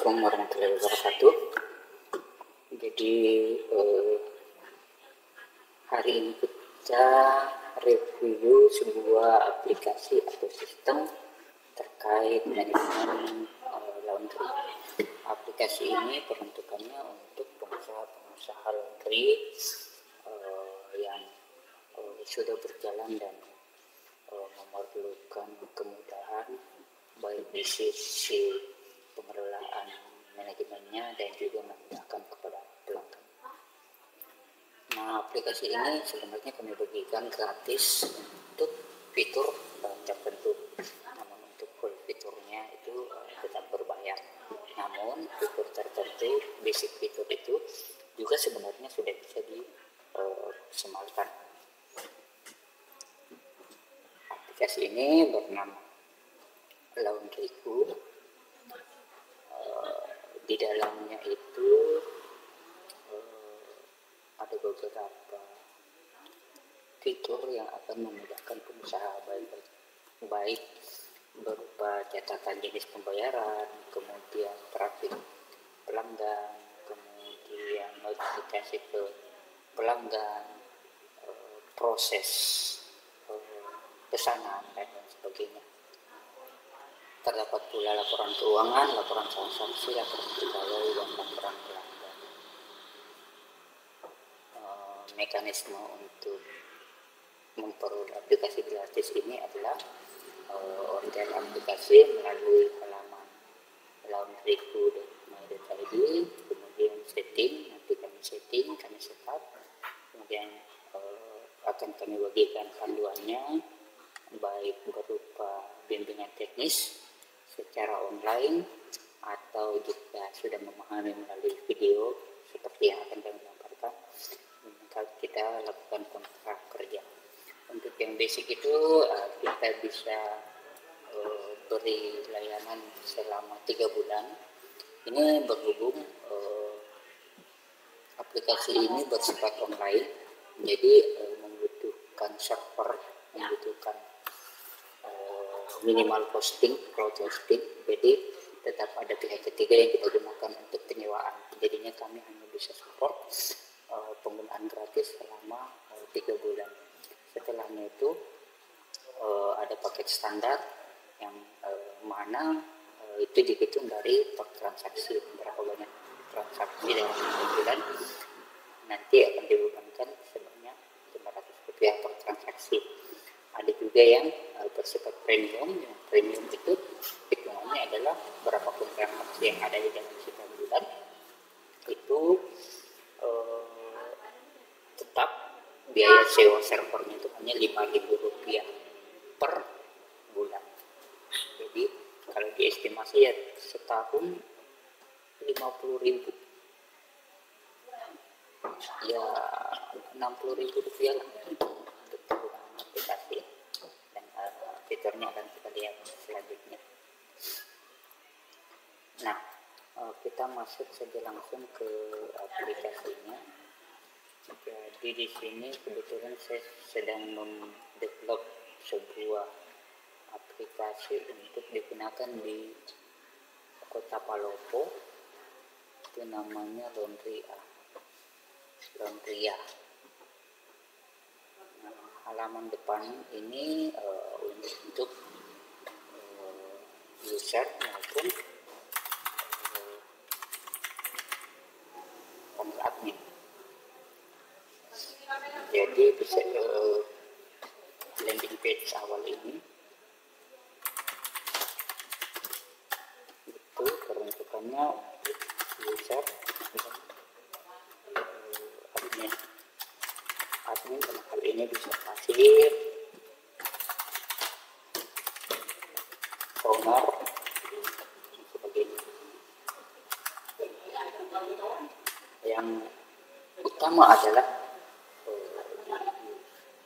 Assalamualaikum warahmatullahi wabarakatuh. Jadi hari ini kita review sebuah aplikasi atau sistem terkait manajemen laundry. Aplikasi ini peruntukannya untuk pengusaha-pengusaha laundry yang sudah berjalan dan memerlukan kemudahan baik di sisi pengelolaan manajemennya dan juga memudahkan kepada pelanggan. Nah, aplikasi ini sebenarnya kami bagikan gratis untuk fitur tertentu. Namun untuk full fiturnya itu tetap berbayar. Namun fitur tertentu, basic fitur itu juga sebenarnya sudah bisa disemalkan. Aplikasi ini bernama Laundryku. Di dalamnya itu ada beberapa fitur yang akan memudahkan pengusaha baik berupa catatan jenis pembayaran, kemudian trafik pelanggan, kemudian notifikasi ke pelanggan, proses pesanan dan lain sebagainya. Terdapat pula laporan keuangan, laporan transaksi, laporan pegawai, dan laporan pelanggan. Mekanisme untuk memperoleh aplikasi gratis ini adalah order aplikasi melalui halaman laundryku.my.id, kemudian setting, nanti kami setup, kemudian akan kami bagikan panduannya baik berupa bimbingan teknis secara online atau jika sudah memahami melalui video seperti yang akan kami lamparkan, maka kita lakukan kontrak kerja. Untuk yang basic itu kita bisa beri layanan selama 3 bulan. Ini berhubung aplikasi ini bersifat online, jadi membutuhkan server, membutuhkan minimal hosting, cloud hosting, jadi tetap ada pihak ketiga yang kita gunakan untuk penyewaan. Jadinya kami hanya bisa support penggunaan gratis selama 3 bulan. Setelahnya itu ada paket standar yang mana itu dihitung dari per transaksi, berapa banyak transaksi dalam 1 bulan, nanti akan dibebankan sebanyak Rp500 per transaksi. Ada juga yang bersifat premium. Yang premium itu hitungannya adalah berapapun transaksi yang ada di dalam 1 bulan itu tetap biaya sewa servernya itu hanya Rp5.000 per bulan. Jadi kalau diestimasi ya setahun Rp50.000, ya Rp60.000 lah untuk penggunaan aplikasi, dan fiturnya akan kita lihat selanjutnya. Nah, kita masuk saja langsung ke aplikasinya. Jadi di sini kebetulan saya sedang mendevelop sebuah aplikasi untuk digunakan di Kota Palopo. Itu namanya Laundria. Nah, halaman depan ini untuk user maupun panel admin. Jadi bisa landing page awal ini itu peruntukannya untuk user dan admin dalam hal ini bisa kasir, owner, dan sebagainya. Yang utama adalah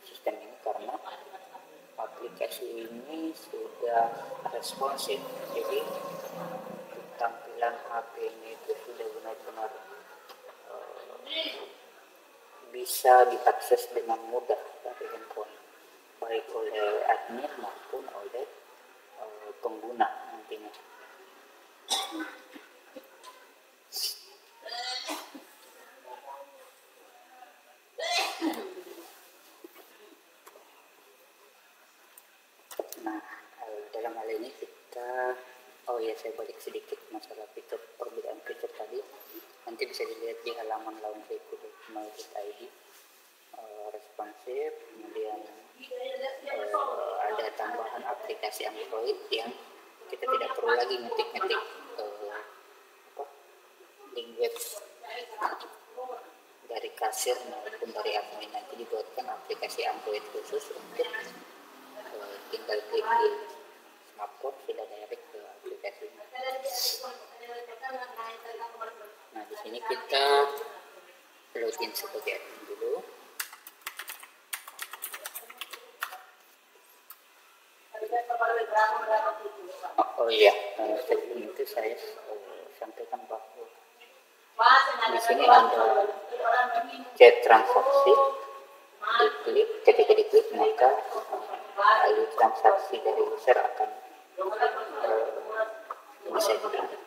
sistem ini karena aplikasi ini sudah responsif, jadi tampilan HP-nya itu sudah benar-benar bisa diakses dengan mudah dari handphone, baik oleh admin maupun oleh pengguna nantinya. nanti bisa dilihat di halaman laundry.my.id. Responsif, kemudian ada tambahan aplikasi Android yang kita tidak perlu lagi ngetik-ngetik link web dari kasir maupun dari admin. Nanti dibuatkan aplikasi Android khusus untuk tinggal klik di smartphone sudah direct ke aplikasinya. Nah, di sini kita login sebagai admin dulu. Oh iya, sebelum itu saya sampaikan bahwa di sini ada chat transaksi. Diklik, ketika diklik maka ID transaksi dari user akan bisa di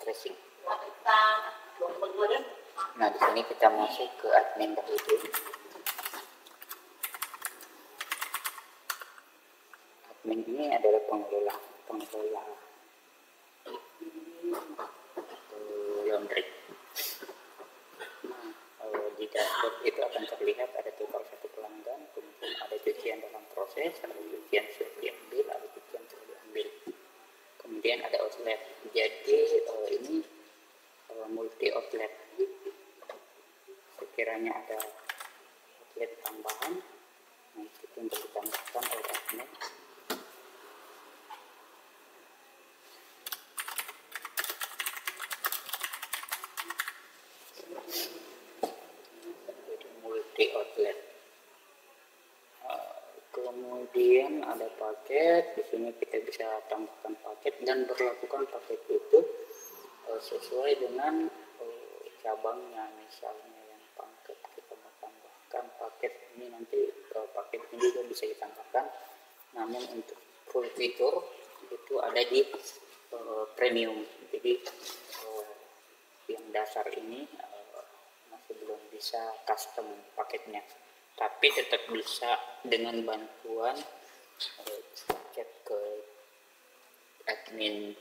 tracing. Nah, di sini kita masuk ke admin dahulu. Admin ini adalah pengelola laundry. Di dashboard itu akan terlihat ada total satu pelanggan, kemudian ada cucian dalam proses, ada cucian sudah diambil, ada cucian sudah diambil, kemudian ada outlet. Jadi ini multi outlet. Sekiranya ada outlet tambahan, nanti itu untuk ditambahkan oleh admin. Multi outlet. Kemudian ada paket. Di sini kita bisa tambahkan paket dan berlakukan paket itu sesuai dengan cabangnya. Misalnya yang paket kita mau tambahkan paket ini, nanti paket ini juga bisa ditambahkan. Namun untuk full fitur itu ada di premium. Jadi yang dasar ini masih belum bisa custom paketnya, tapi tetap bisa dengan bantuan chat ke admin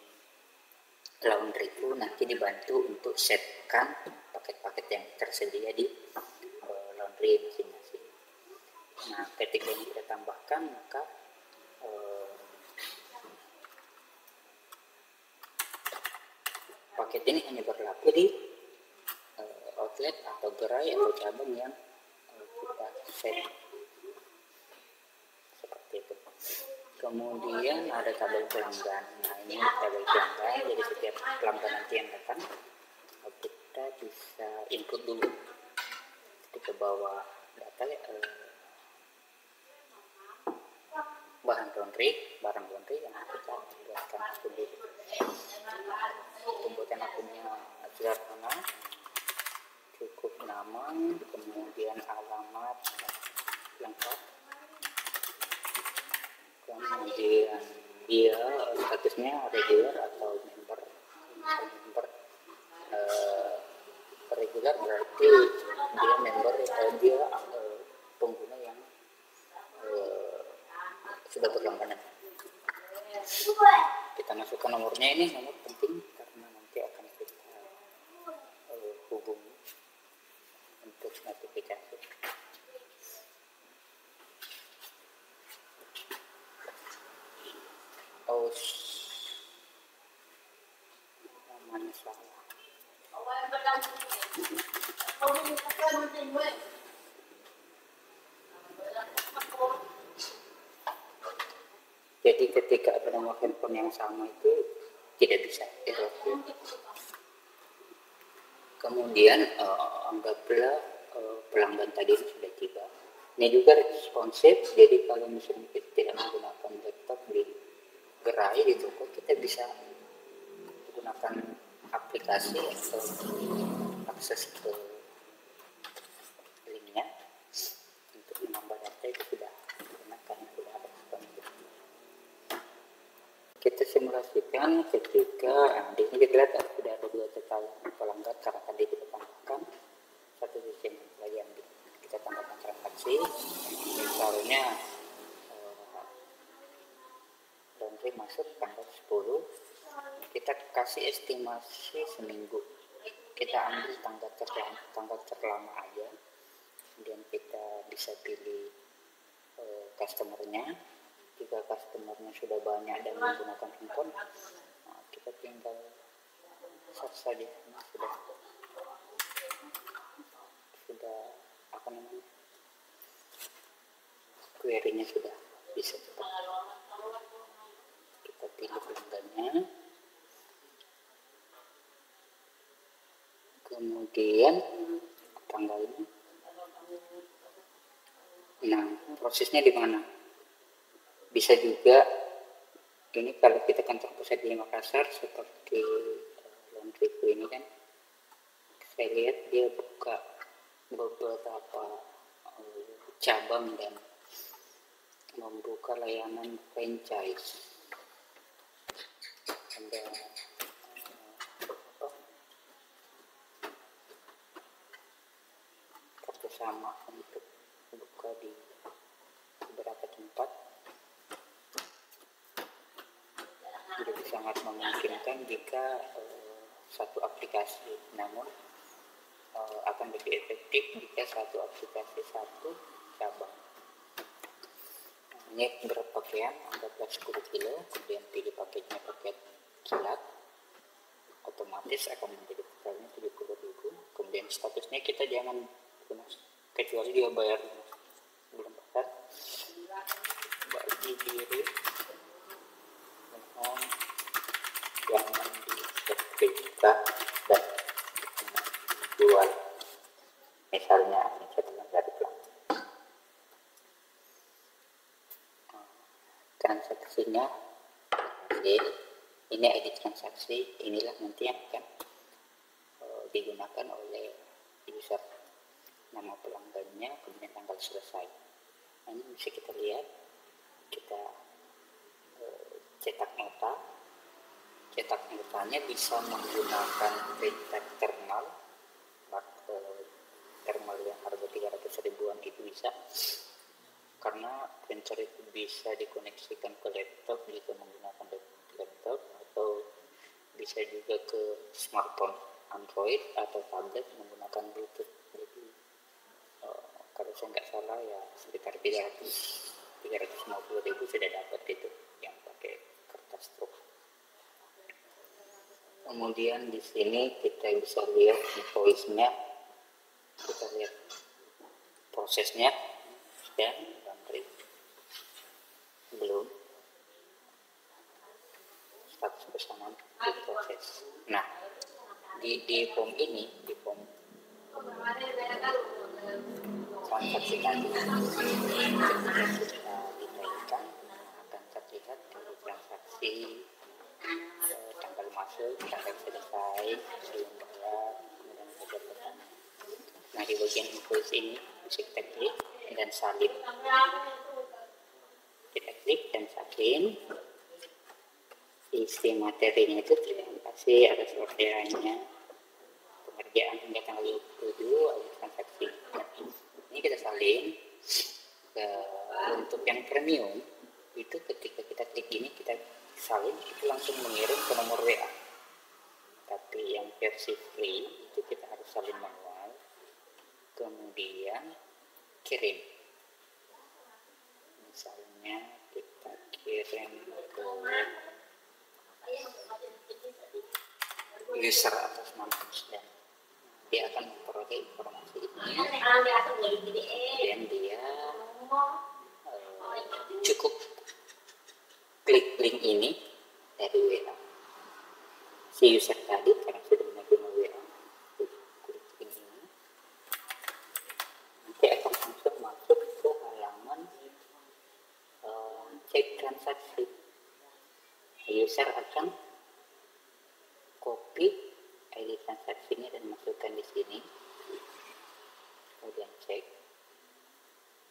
laundry itu nanti dibantu untuk setkan paket-paket yang tersedia di laundry masing-masing. Nah, ketika ini kita tambahkan, maka paket ini hanya berlaku di outlet atau gerai atau cabang yang kita set seperti itu. Kemudian ada tabel pelanggan. Nah, ini tabel pelanggan. Jadi setiap pelanggan nanti yang datang kita bisa input dulu. Jadi ke bawah data barang laundry yang kita buatkan akun dulu. Pembuatan akunnya sederhana, cukup nama, kemudian alamat lengkap, kemudian dia statusnya regular atau member. Member regular berarti dia member, dia pengguna yang sudah berlangganan. Kita masukkan nomornya, ini nomor penting karena nanti akan kita hubungi untuk notifikasi. Namanya salah. Jadi ketika ada nomor handphone yang sama itu tidak bisa error. Kemudian anggaplah pelanggan tadi sudah tiba. Ini juga responsif. Jadi kalau misalnya kita tidak menggunakan laptop di gerai di toko, kita bisa menggunakan aplikasi atau akses ke linknya untuk menambah data. Itu sudah digunakan, sudah ada responsif. Kita simulasikan ketika di sini kita lihat sudah ada 2 total pelanggan karena tadi kita tambahkan satu sistem lagi yang kita tambahkan transaksi. Misalnya laundry masuk tanggal 10, kita kasih estimasi seminggu kita ambil tanggal terlama aja, kemudian kita bisa pilih customernya. Jika customernya sudah banyak dan menggunakan handphone, kita tinggal search saja. Sudah apa namanya, query-nya sudah bisa cepat. Kita pilih pelanggannya, kemudian tanggalnya. Nah, prosesnya di mana? Bisa juga ini kalau kita kan terpusat di Makassar seperti laundryku ini kan, saya lihat dia buka beberapa cabang dan membuka layanan franchise. Ada kerjasama untuk buka di beberapa tempat, jadi sangat memungkinkan jika satu aplikasi, namun akan lebih efektif jika satu aplikasi satu cabang. Ini berat pakaian anggaplah 10 kilo, kemudian pilih paketnya paket kilat, otomatis akan menjadi totalnya 70.000. Kemudian statusnya kita jangan lunas, kecuali dia bayar belum bayar. Bagi diri mohon jangan disertifikat dan jual, misalnya ini catatan dari pelanggan. Transaksinya ini ID transaksi, inilah nanti yang akan digunakan oleh user, nama pelanggannya, kemudian tanggal selesai. Nah, ini bisa kita lihat, kita cetak nota. Cetak notanya bisa menggunakan printer thermal, thermal yang harga 300 ribuan itu bisa, karena printer itu bisa dikoneksikan ke laptop jika menggunakan laptop, atau bisa juga ke smartphone Android atau tablet menggunakan Bluetooth. Jadi kalau saya nggak salah ya sekitar 350 ribu sudah dapat itu yang pakai kertas struk. Kemudian di sini kita bisa lihat invoice-nya, kita lihat prosesnya, dan laundry belum, status pesanan diproses. Nah, di form ini, di form transaksi tadi, ketika kita dinaikkan akan terlihat dari transaksi, tanggal masuk, tanggal selesai, belum bayar, kemudian harga pertama. Nah, di bagian invoice ini bisa kita klik dan salin. Kita klik dan salin. Isi materinya itu terima kasih atas orderannya, pengerjaan hingga tanggal 27 ada transaksi. Nah, ini kita salin. Untuk yang premium itu ketika kita klik ini, kita salin, itu langsung mengirim ke nomor WA. Tapi yang versi free itu kita harus salin manual, kemudian kirim. Misalnya kita kirim ke user atas nama dan dia akan memperoleh informasi ini, dan dia cukup klik link ini dari WA. Si user tadi karena sudah menerima WA, klik link ini, nanti akan langsung masuk ke halaman cek transaksi. User akan copy ID transaksinya dan masukkan di sini, kemudian cek,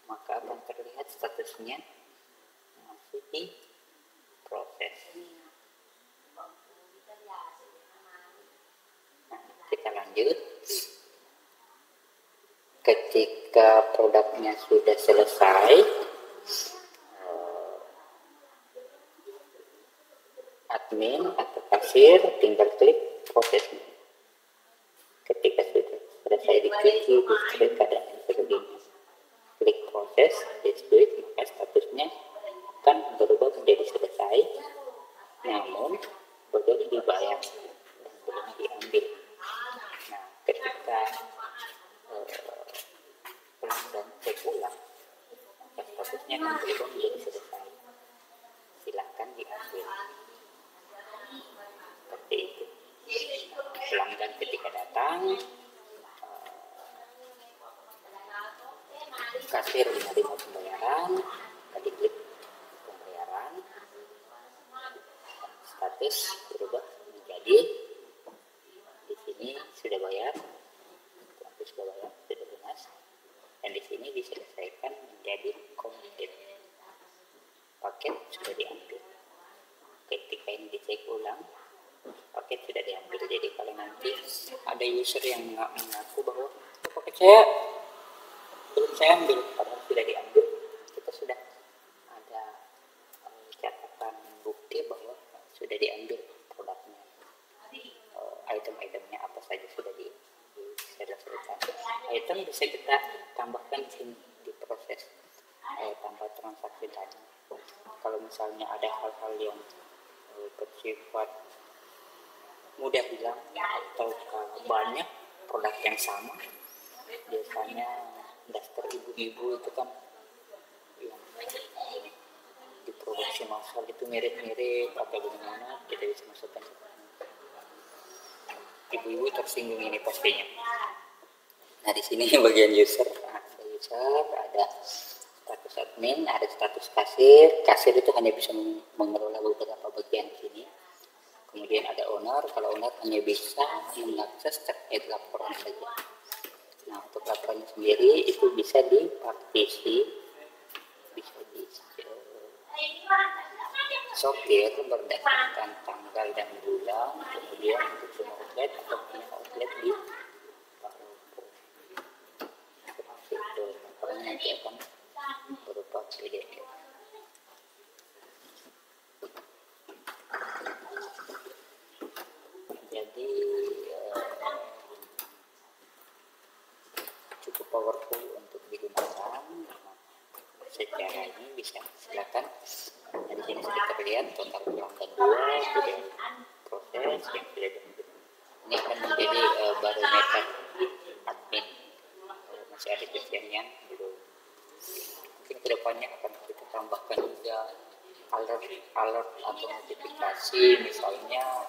maka akan terlihat statusnya masih di proses. Nah, kita lanjut. Ketika produknya sudah selesai, admin atau kasir tinggal klik prosesnya. cuci, diskrit, dan sebagainya. Klik proses, diskrit, maka statusnya akan berubah menjadi selesai, namun belum dibayar dan belum diambil. Nah, ketika pelanggan cek ulang, maka statusnya akan berubah menjadi selesai, silakan diambil. Seperti itu. Pelanggan ketika datang, kasir menerima pembayaran, tadi klik pembayaran, status berubah menjadi di sini sudah bayar, sudah bayar, sudah lunas, dan di sini diselesaikan menjadi komplit, paket sudah diambil. Ketika ini dicek ulang, paket sudah diambil. Jadi kalau nanti ada user yang mengaku bahwa paket saya belum saya ambil, padahal sudah diambil, kita sudah ada catatan bukti bahwa sudah diambil produknya, item-itemnya apa saja sudah diselesaikan. Item bisa kita tambahkan di sini di proses tambah transaksi tadi. Kalau misalnya ada hal-hal yang bersifat mudah hilang atau banyak produk yang sama, biasanya daftar ibu-ibu itu kan yang diproduksi massal itu mirip-mirip atau bagaimana, kita bisa masukkan. Ibu-ibu tersinggung ini pastinya. Nah, di sini bagian user, ada status admin, ada status kasir. Kasir itu hanya bisa mengelola beberapa bagian di sini. Kemudian ada owner, kalau owner hanya bisa mengakses terkait laporan saja. Nah, untuk laporan sendiri itu bisa dipartisi, bisa di sortir berdasarkan tanggal dan bulan, kemudian untuk semua outlet atau punya outlet di Paropo. Seperti itu, laporannya nanti akan berupa PDF. Jadi cukup powerful untuk digunakan. Secara ini bisa silakan. Nah, di sini sudah terlihat total pelanggan 2, kemudian proses yang sudah diambil. Ini akan menjadi barometer admin. Masih ada bagian yang belum. Mungkin kedepannya akan kita tambahkan juga alert atau notifikasi, misalnya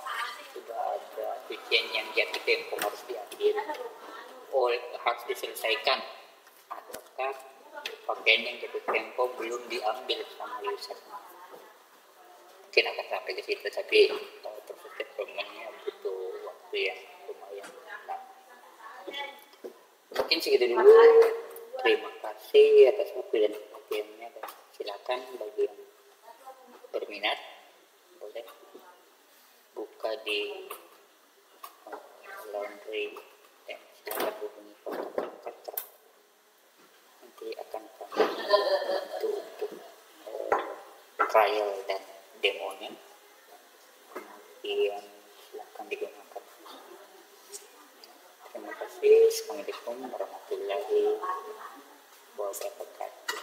sudah ada bagian yang jatuh tempo harus diambil, harus diselesaikan, ataukah bagian yang jatuh tempo belum diambil sama user. Mungkin akan sampai ke situ, tapi proses developmentnya butuh waktu yang lumayan lama. Mungkin segitu dulu. Terima kasih atas waktu dan perhatiannya, dan silakan bagi yang berminat boleh buka di laundry dan silakan hubungi kontak nanti akan kami bantu untuk trial dan demonya. Kemudian silakan digunakan. Terima kasih. Assalamualaikum warahmatullahi wabarakatuh.